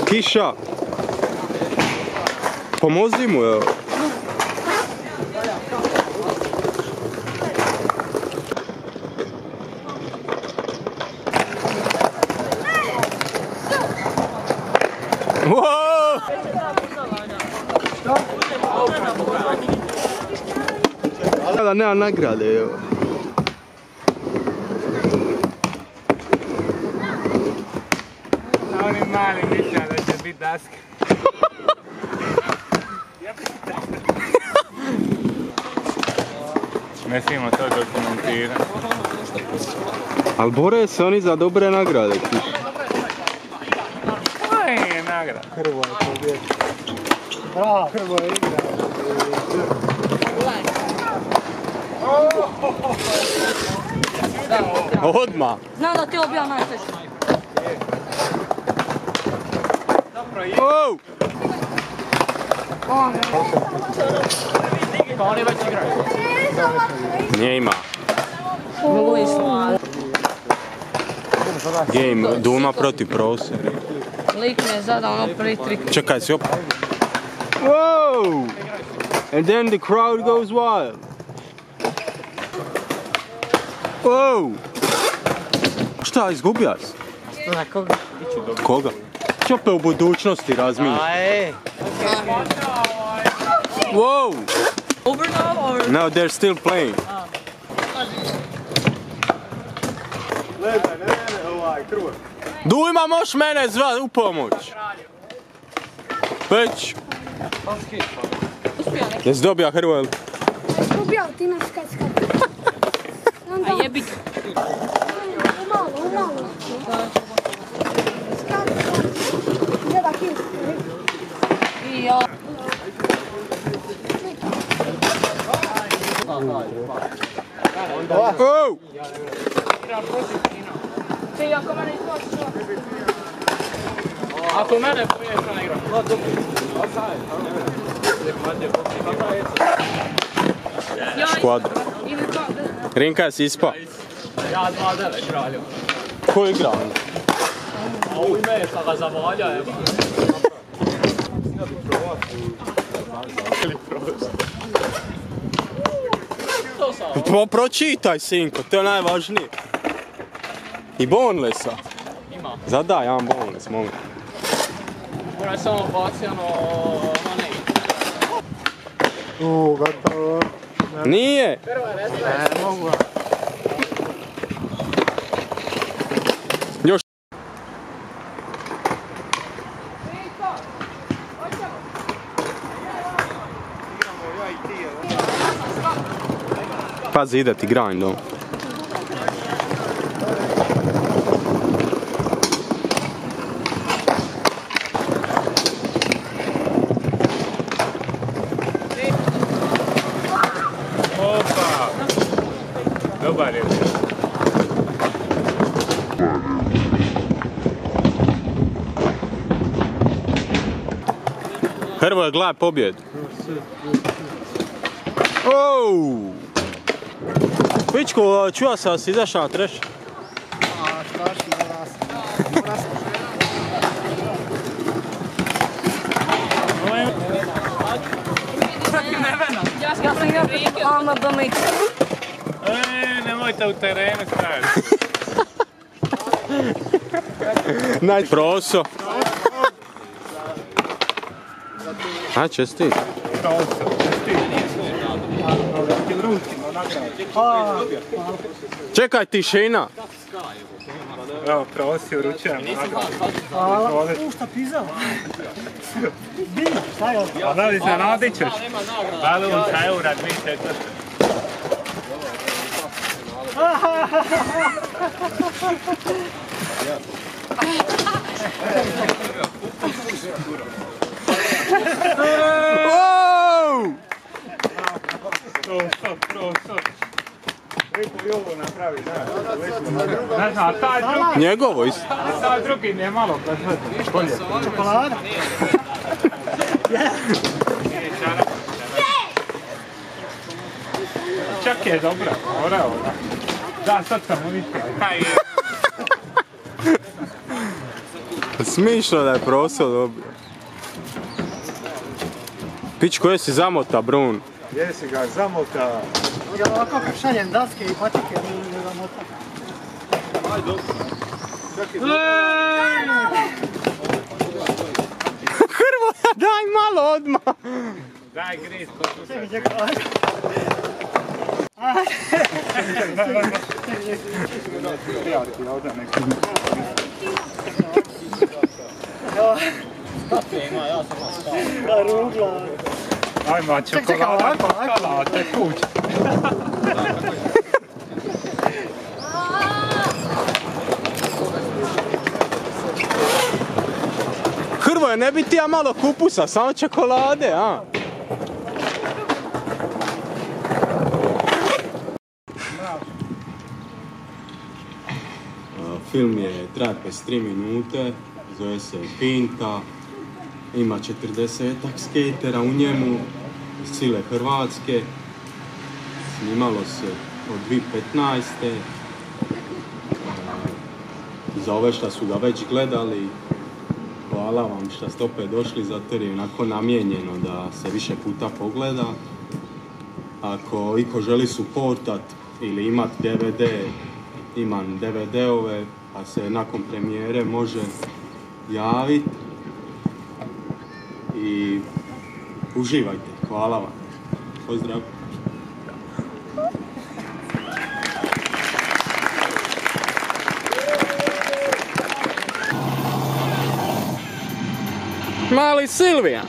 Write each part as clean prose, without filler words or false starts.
Kiša. Pomozi mu, evo. Wow! Da nema nagrade, evo. Na onim malim mišljam da će biti daske. Ne smijemo to dokumentirati. Al bore se oni za dobre nagrade, Kiš. Ovo je nagrada. Hrvoje pobjedi. Bravo, Hrvoje igra. Odmah! Znam da ti je bio najteži. Wow! Pa oni već igraju. Nije ima. Luis Suarez. Game Duma protiv Prose. Lik mi je zadao ono prvi trik. Čekaj si opet. Wow! And then the crowd goes wild. Wow! Šta, izgubija si? Na koga? Koga? Će opet u budućnosti razmijeniti. Aj! Wow! Over now or? No, they're still playing. Dujma, moš mene zvat u pomoć. Već. Jesi dobija Hrvoje? Dobija, ti nas kacka. A jebik. Umalo. Gleda kil. I ja. Oh! Ti ako mene izbaciš. Ako mene poješ na igram. Škvadra. Rinka si ispa. Ja 2-9 kralju. Ko igra? A u ime je ga zavalja, evo. Pročitaj, sinko, to je najvažnije. I bonelessa. Ima. Zadaj, jedan boneless, molim. Moram samo baci ono ne. Gotovo. Nije! Ne mogu. Još. Pazi, ide ti grind, no. Opa! Dobar je. Hrvoje, gledaj pobjedu. Oh! Pičko, čuva se da si izašao na treš. A, strašno moram se. Ja sam ga ama BMX. Nemojte u terenu staviti. Proso. A, čestit. Čekaj, tišina. Evo, prosi, uručujem. Hvala. Šta pizao? Bili, šta je ovo? A da li se nadićeš? Balunca eura 2004. Wow! Proso. Ripu i ovo napravi, ne znam, a taj drugi... Njegovo isto. Taj drugi mi je malo bolje. Čokolada? Čak je dobra, oreo. Da, sad sam uništio. Kaj je? Smišno da je prostor dobio. Pičko, jesi zamota, Brun? Jesi ga zamota. Ja ovako kad šaljem daske i patike, ne zamota. Aj, dobro. Hrvoja, daj malo odmah! Daj griz, pa tu se. Ajmo, čokolada, čokolada, kuć. Hrvoja, ne bi ti ja malo kupusa, samo čokolade, a? Film je traje 53 minute, zove se Finta, ima 40-ak skatera u njemu iz cijele Hrvatske, snimalo se od 2015. Za ove šta su ga već gledali, hvala vam što ste opet došli, zato jer je onako namijenjeno da se više puta pogleda. Ako iko želi supportat ili imat DVD, imam DVD-ove, pa se nakon premijere može javiti. I uživajte, hvala vam. Pozdrav. Mali Silvija.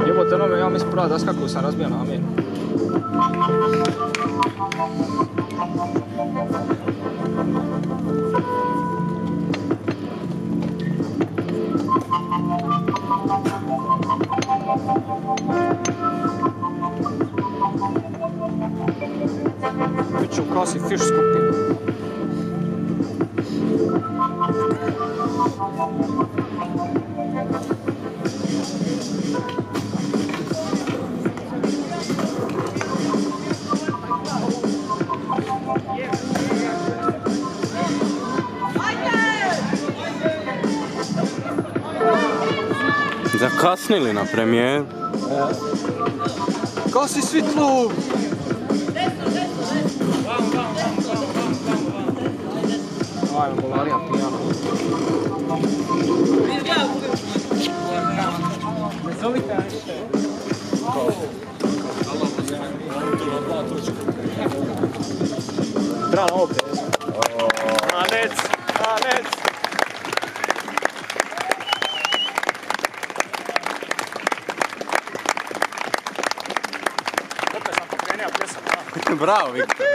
Jebote, no me, ja mislim prva daska koju sam razbio namjerno. Biću u klasi Fish skupina. Zakasnili na premijer. Gasi svitlo! Ajmo, bolarija pijana. Ne zovite nište. Treba na ovo pjesmu. Manec, manec! Bravo, Viktor.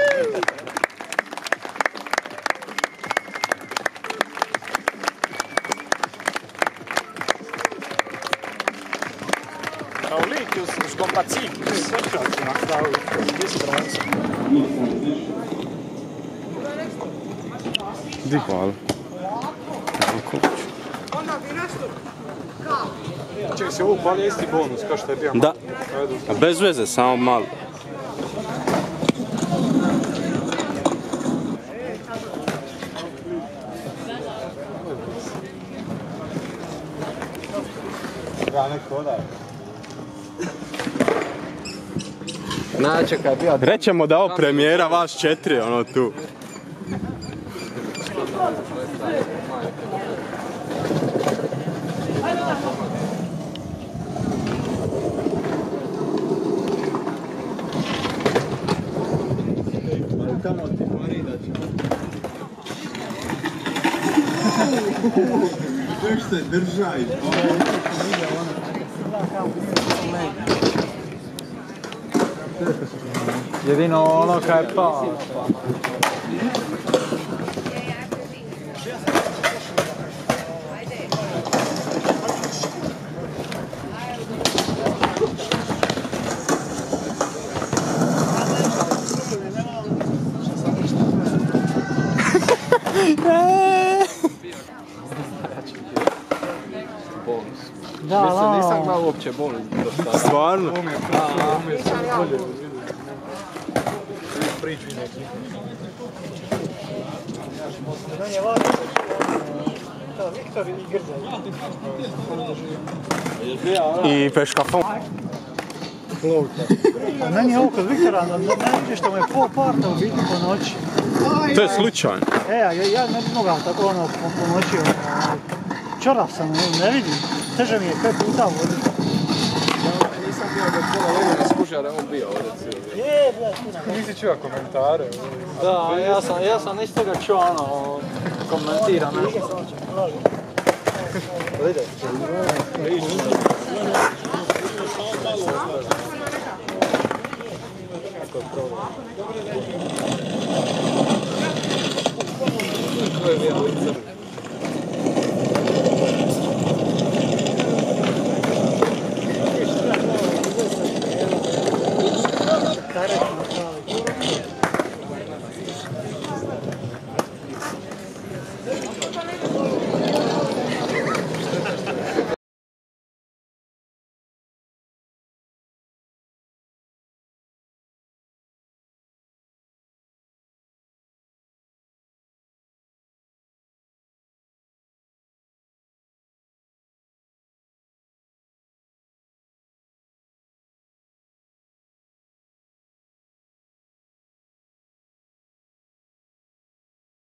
Raulikius, skompacikius. Gdje si Bronco? Di hvala. Čekaj, si ovo palje isti bonus, kao što je bio. Da, bez veze, samo malo. Rećemo da ovo premijera vas 4, ono tu. Kamo ti mori da će. Još se držaj. Jedino ono kaj je pao. Da, Mislim, nisam znao uopće boli. Stvarno? Viktor i Grza. I peškafon. Meni je ovo kod Viktora, ne vidiš što mu je pol parta u biti po noći. To je slučajno. Ja ne bi mogao tako ono po noći. Čorav sam, ne vidim. Teže mi je 5 puta voditi. Nisam bio da pola vremena skužio, da je on bio ovdje cijeli. Je, bля, Nisi čuo komentare. da, ja sam isto ga čuo ono, komentira nešto.